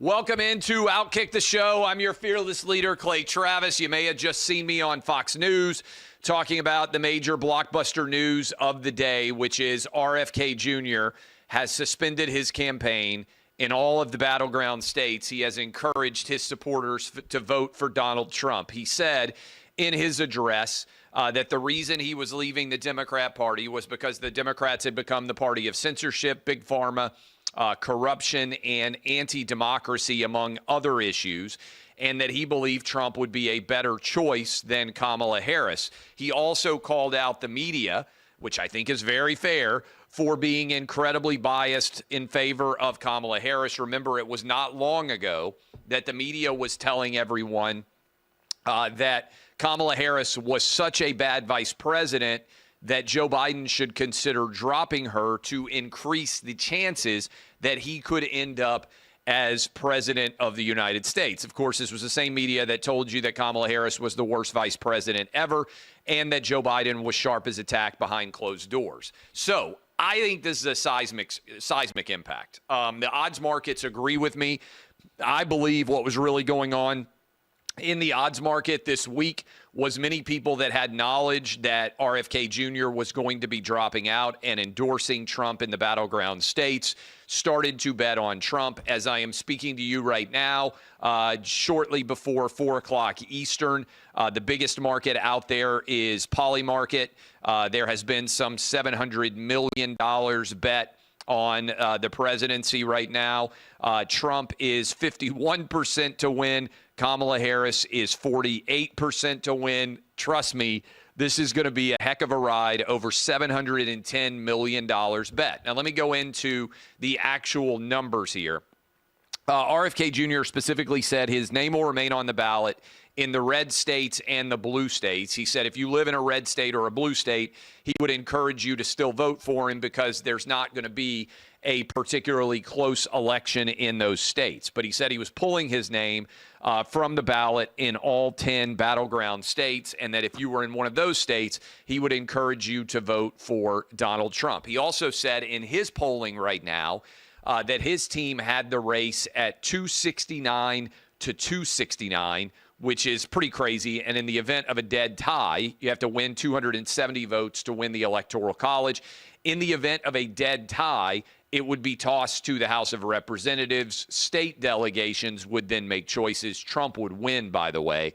Welcome into OutKick the show. I'm your fearless leader, Clay Travis. You may have just seen me on Fox News talking about the major blockbuster news of the day, which is RFK Jr. has suspended his campaign in all of the battleground states. He has encouraged his supporters to vote for Donald Trump. He said in his address that the reason he was leaving the Democrat Party was because the Democrats had become the party of censorship, big pharma, corruption, and anti-democracy, among other issues, and that he believed Trump would be a better choice than Kamala Harris. He also called out the media, which I think is very fair, for being incredibly biased in favor of Kamala Harris. Remember, it was not long ago that the media was telling everyone that Kamala Harris was such a bad vice president that Joe Biden should consider dropping her to increase the chances that he could end up as president of the United States. Of course, this was the same media that told you that Kamala Harris was the worst vice president ever and that Joe Biden was sharp as a tack behind closed doors. So I think this is a seismic impact. The odds markets agree with me. I believe what was really going on in the odds market this week was many people that had knowledge that RFK Jr. was going to be dropping out and endorsing Trump in the battleground states started to bet on Trump. As I am speaking to you right now, shortly before 4 o'clock Eastern, the biggest market out there is Polymarket. There has been some $700 million bet on the presidency right now. Trump is 51% to win. Kamala Harris is 48% to win. Trust me, this is going to be a heck of a ride. Over $710 million bet. Now, let me go into the actual numbers here. RFK Jr. specifically said his name will remain on the ballot in the red states and the blue states. He said if you live in a red state or a blue state, he would encourage you to still vote for him because there's not going to be a particularly close election in those states. But he said he was pulling his name from the ballot in all 10 battleground states, and that if you were in one of those states, he would encourage you to vote for Donald Trump. He also said in his polling right now that his team had the race at 269 to 269, which is pretty crazy. And in the event of a dead tie, you have to win 270 votes to win the Electoral College. In the event of a dead tie, it would be tossed to the House of Representatives. State delegations would then make choices. Trump would win, by the way,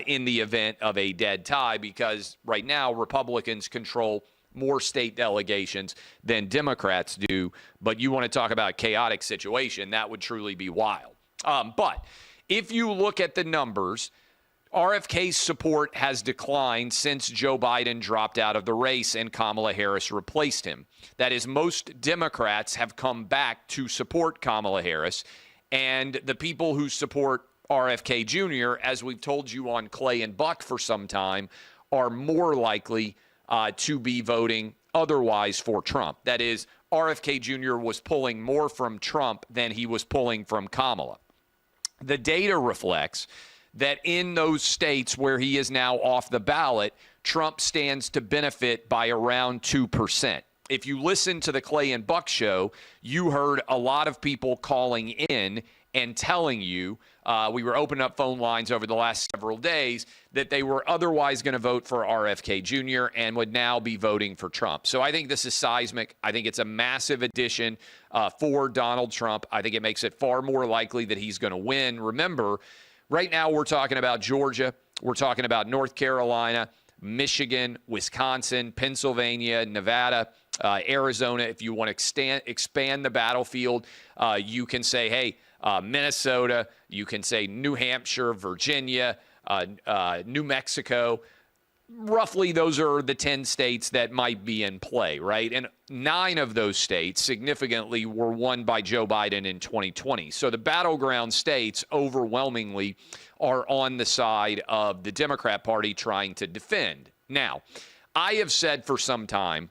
in the event of a dead tie, because right now Republicans control more state delegations than Democrats do. But you want to talk about a chaotic situation, that would truly be wild. But if you look at the numbers, RFK's support has declined since Joe Biden dropped out of the race and Kamala Harris replaced him. That is, most Democrats have come back to support Kamala Harris, and the people who support RFK Jr., as we've told you on Clay and Buck for some time, are more likely to be voting otherwise for Trump. That is, RFK Jr. was pulling more from Trump than he was pulling from Kamala. The data reflects that in those states where he is now off the ballot, Trump stands to benefit by around 2%. If you listen to the Clay and Buck show, you heard a lot of people calling in and telling you, we were opening up phone lines over the last several days, that they were otherwise going to vote for RFK Jr. and would now be voting for Trump. So I think this is seismic. I think it's a massive addition for Donald Trump. I think it makes it far more likely that he's going to win. Remember, right now we're talking about Georgia. We're talking about North Carolina, Michigan, Wisconsin, Pennsylvania, Nevada, Arizona. If you want to expand the battlefield, you can say, hey, Minnesota, you can say New Hampshire, Virginia, New Mexico. Roughly, those are the 10 states that might be in play, right? And 9 of those states significantly were won by Joe Biden in 2020. So the battleground states overwhelmingly are on the side of the Democrat Party trying to defend. Now, I have said for some time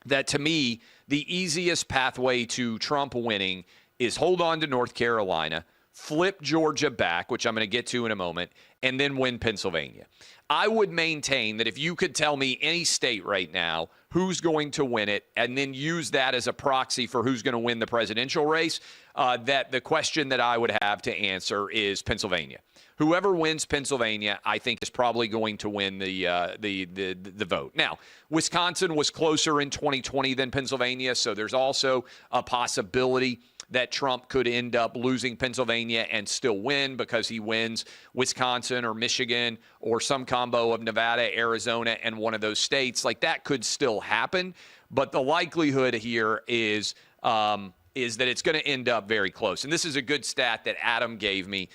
that to me, the easiest pathway to Trump winning is hold on to North Carolina, flip Georgia back, which I'm going to get to in a moment, and then win Pennsylvania. I would maintain that if you could tell me any state right now who's going to win it and then use that as a proxy for who's going to win the presidential race, that the question that I would have to answer is Pennsylvania. Whoever wins Pennsylvania, I think, is probably going to win the vote. Now, Wisconsin was closer in 2020 than Pennsylvania, so there's also a possibility that Trump could end up losing Pennsylvania and still win because he wins Wisconsin or Michigan or some combo of Nevada, Arizona, and one of those states. Like, that could still happen, but the likelihood here is that it's going to end up very close. And this is a good stat that Adam gave me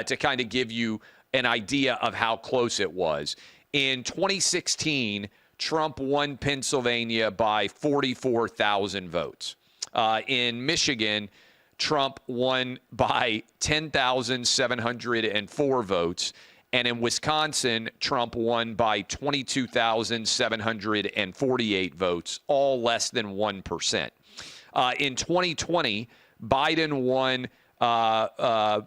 to kind of give you an idea of how close it was. In 2016, Trump won Pennsylvania by 44,000 votes. In Michigan, Trump won by 10,704 votes. And in Wisconsin, Trump won by 22,748 votes, all less than 1%. In 2020, Biden won by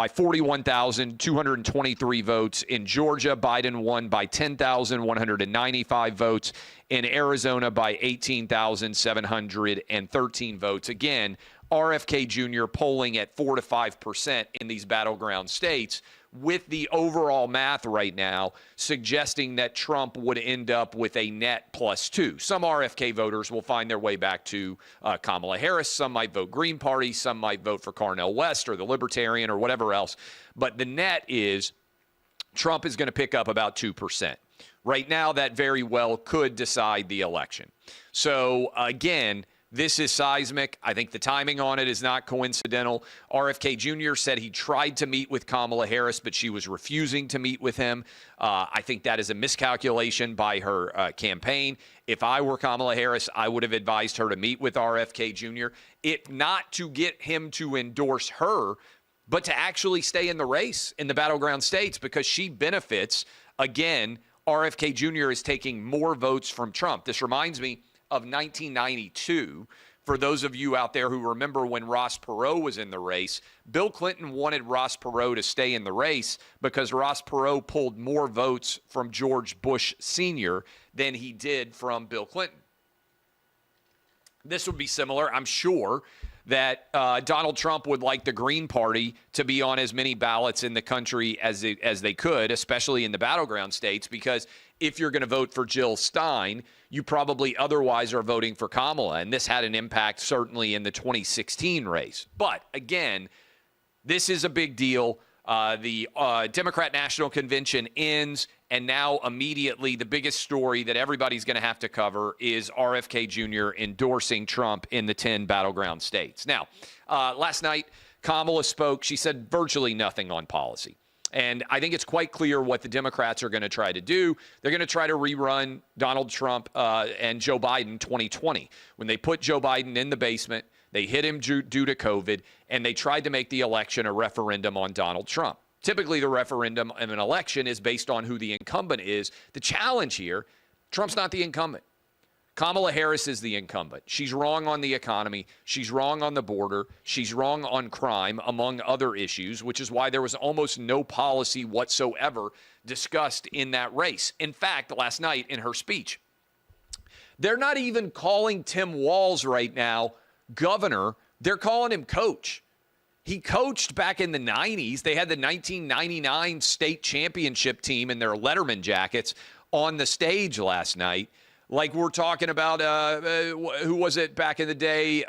41,223 votes. In Georgia, Biden won by 10,195 votes. In Arizona, by 18,713 votes. Again, RFK Jr. polling at 4 to 5% in these battleground states, with the overall math right now suggesting that Trump would end up with a net +2. Some RFK voters will find their way back to Kamala Harris. Some might vote Green Party. Some might vote for Cornel West or the Libertarian or whatever else. But the net is Trump is going to pick up about 2%. Right now, that very well could decide the election. So, again, this is seismic. I think the timing on it is not coincidental. RFK Jr. said he tried to meet with Kamala Harris, but she was refusing to meet with him. I think that is a miscalculation by her campaign. If I were Kamala Harris, I would have advised her to meet with RFK Jr., if not to get him to endorse her, but to actually stay in the race in the battleground states, because she benefits. Again, RFK Jr. is taking more votes from Trump. This reminds me of 1992. For those of you out there who remember when Ross Perot was in the race, Bill Clinton wanted Ross Perot to stay in the race because Ross Perot pulled more votes from George Bush Sr. than he did from Bill Clinton. This would be similar. I'm sure that Donald Trump would like the Green Party to be on as many ballots in the country as they could, especially in the battleground states, because if you're going to vote for Jill Stein, you probably otherwise are voting for Kamala. And this had an impact certainly in the 2016 race. But again, this is a big deal. The Democrat National Convention ends, and now immediately the biggest story that everybody's going to have to cover is RFK Jr. endorsing Trump in the 10 battleground states. Now, last night, Kamala spoke. She said virtually nothing on policy. And I think it's quite clear what the Democrats are going to try to do. They're going to try to rerun Donald Trump and Joe Biden 2020. When they put Joe Biden in the basement, they hit him due to COVID, and they tried to make the election a referendum on Donald Trump. Typically, the referendum of an election is based on who the incumbent is. The challenge here, Trump's not the incumbent. Kamala Harris is the incumbent. She's wrong on the economy. She's wrong on the border. She's wrong on crime, among other issues, which is why there was almost no policy whatsoever discussed in that race. In fact, last night in her speech, they're not even calling Tim Walz right now governor. They're calling him coach. He coached back in the 90s. They had the 1999 state championship team in their Letterman jackets on the stage last night. Like we're talking about, who was it back in the day?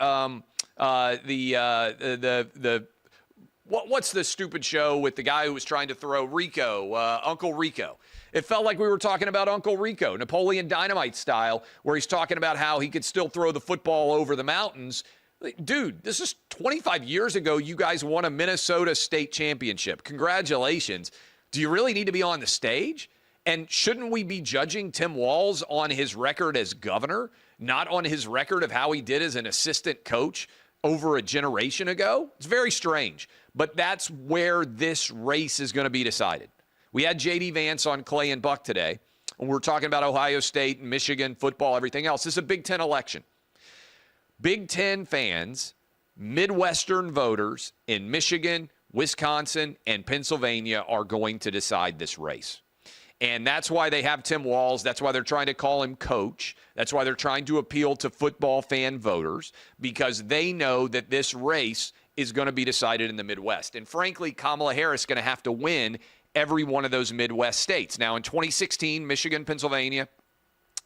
What's the stupid show with the guy who was trying to throw Rico, Uncle Rico? It felt like we were talking about Uncle Rico, Napoleon Dynamite style, where he's talking about how he could still throw the football over the mountains. Dude, this is 25 years ago. You guys won a Minnesota state championship. Congratulations. Do you really need to be on the stage? And shouldn't we be judging Tim Walz on his record as governor, not on his record of how he did as an assistant coach over a generation ago? It's very strange. But that's where this race is going to be decided. We had J.D. Vance on Clay and Buck today, and we're talking about Ohio State, Michigan, football, everything else. This is a Big Ten election. Big Ten fans Midwestern voters in Michigan, Wisconsin, and Pennsylvania are going to decide this race. And that's why they have Tim Walz. That's why they're trying to call him coach. That's why they're trying to appeal to football fan voters, because they know that this race is going to be decided in the Midwest. And frankly, Kamala Harris is going to have to win every one of those Midwest states. Now, in 2016, Michigan, Pennsylvania,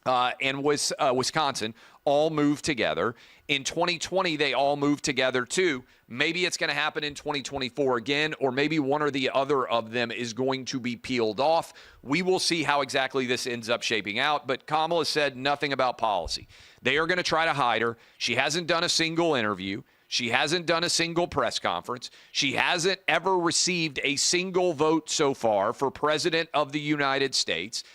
and Wisconsin all moved together. In 2020, they all moved together too. Maybe it's going to happen in 2024 again, or maybe one or the other of them is going to be peeled off. We will see how exactly this ends up shaping out, but Kamala said nothing about policy. They are going to try to hide her. She hasn't done a single interview. She hasn't done a single press conference. She hasn't ever received a single vote so far for President of the United States.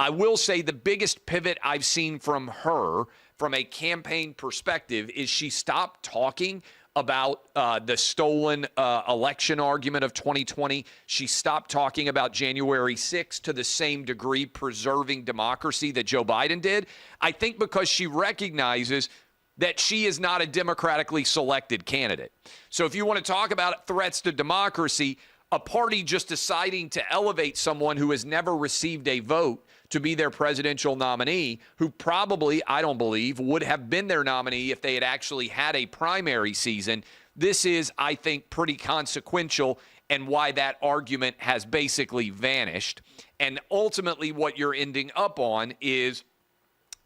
I will say the biggest pivot I've seen from her from a campaign perspective is she stopped talking about the stolen election argument of 2020. She stopped talking about January 6th to the same degree preserving democracy that Joe Biden did. I think because she recognizes that she is not a democratically selected candidate. So if you want to talk about threats to democracy, a party just deciding to elevate someone who has never received a vote to be their presidential nominee, who probably, I don't believe, would have been their nominee if they had actually had a primary season. This is, I think, pretty consequential, and why that argument has basically vanished. And ultimately what you're ending up on is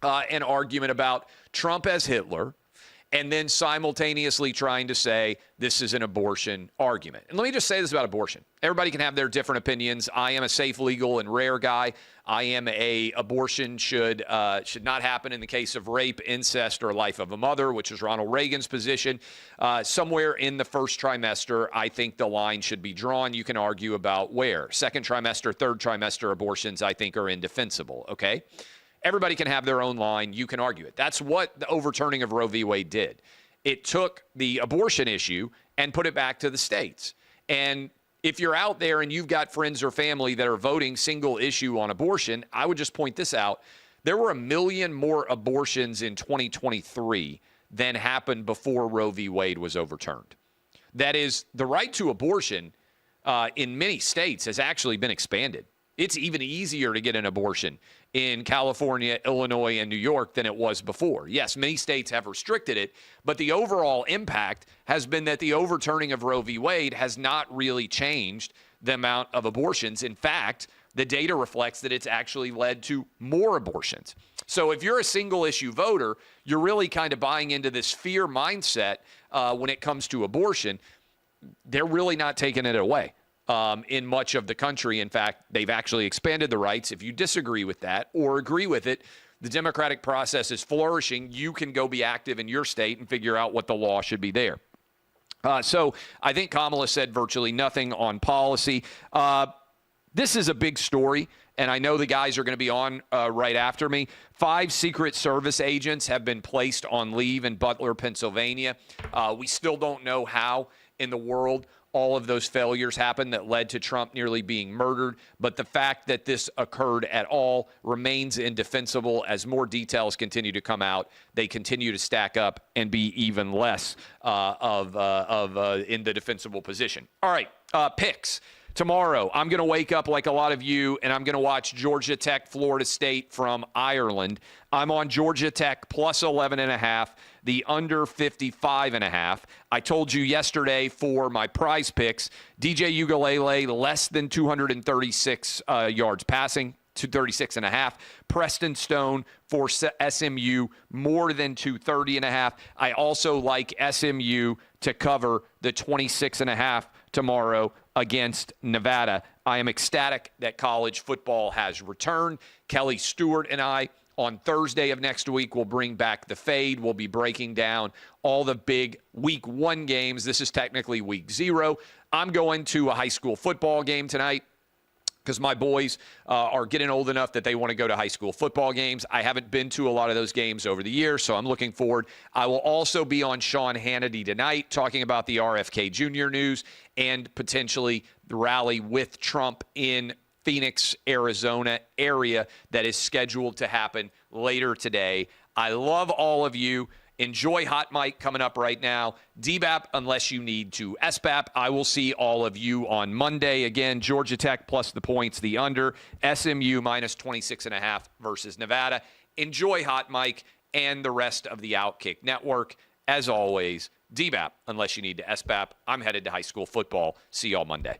an argument about Trump as Hitler, and then simultaneously trying to say this is an abortion argument. And let me just say this about abortion. Everybody can have their different opinions. I am a safe, legal, and rare guy. I am abortion should not happen in the case of rape, incest, or life of a mother, which is Ronald Reagan's position. Somewhere in the first trimester, I think the line should be drawn. You can argue about where. Second trimester, third trimester abortions, I think, are indefensible, okay? Everybody can have their own line. You can argue it. That's what the overturning of Roe v. Wade did. It took the abortion issue and put it back to the states. And if you're out there and you've got friends or family that are voting single issue on abortion, I would just point this out. There were 1 million more abortions in 2023 than happened before Roe v. Wade was overturned. That is, the right to abortion in many states has actually been expanded. It's even easier to get an abortion in California, Illinois, and New York than it was before. Yes, many states have restricted it, but the overall impact has been that the overturning of Roe v. Wade has not really changed the amount of abortions. In fact, the data reflects that it's actually led to more abortions. So if you're a single issue voter, you're really kind of buying into this fear mindset when it comes to abortion. They're really not taking it away. In much of the country. In fact, they've actually expanded the rights. If you disagree with that or agree with it, the democratic process is flourishing. You can go be active in your state and figure out what the law should be there. So I think Kamala said virtually nothing on policy. This is a big story, and I know the guys are going to be on right after me. 5 Secret Service agents have been placed on leave in Butler, Pennsylvania. We still don't know how in the world all of those failures happened that led to Trump nearly being murdered. But the fact that this occurred at all remains indefensible. As more details continue to come out, they continue to stack up and be even less in the defensible position. All right, picks. Tomorrow, I'm going to wake up like a lot of you, and I'm going to watch Georgia Tech, Florida State from Ireland. I'm on Georgia Tech plus 11.5, the under 55.5. I told you yesterday for my prize picks, DJ Ugalele less than 236 yards passing, 236.5. Preston Stone for SMU more than 230.5. I also like SMU to cover the 26.5 tomorrow against Nevada. I am ecstatic that college football has returned. Kelly Stewart and I on Thursday of next week will bring back the fade. We'll be breaking down all the big week 1 games. This is technically week 0. I'm going to a high school football game tonight because my boys are getting old enough that they want to go to high school football games. I haven't been to a lot of those games over the years, so I'm looking forward. I will also be on Sean Hannity tonight talking about the RFK Jr. news and potentially the rally with Trump in Phoenix, Arizona area that is scheduled to happen later today. I love all of you. Enjoy Hot Mike coming up right now. DBAP unless you need to. SBAP, I will see all of you on Monday. Again, Georgia Tech plus the points, the under. SMU minus 26.5 versus Nevada. Enjoy Hot Mike and the rest of the OutKick network. As always, DBAP unless you need to. SBAP, I'm headed to high school football. See y'all Monday.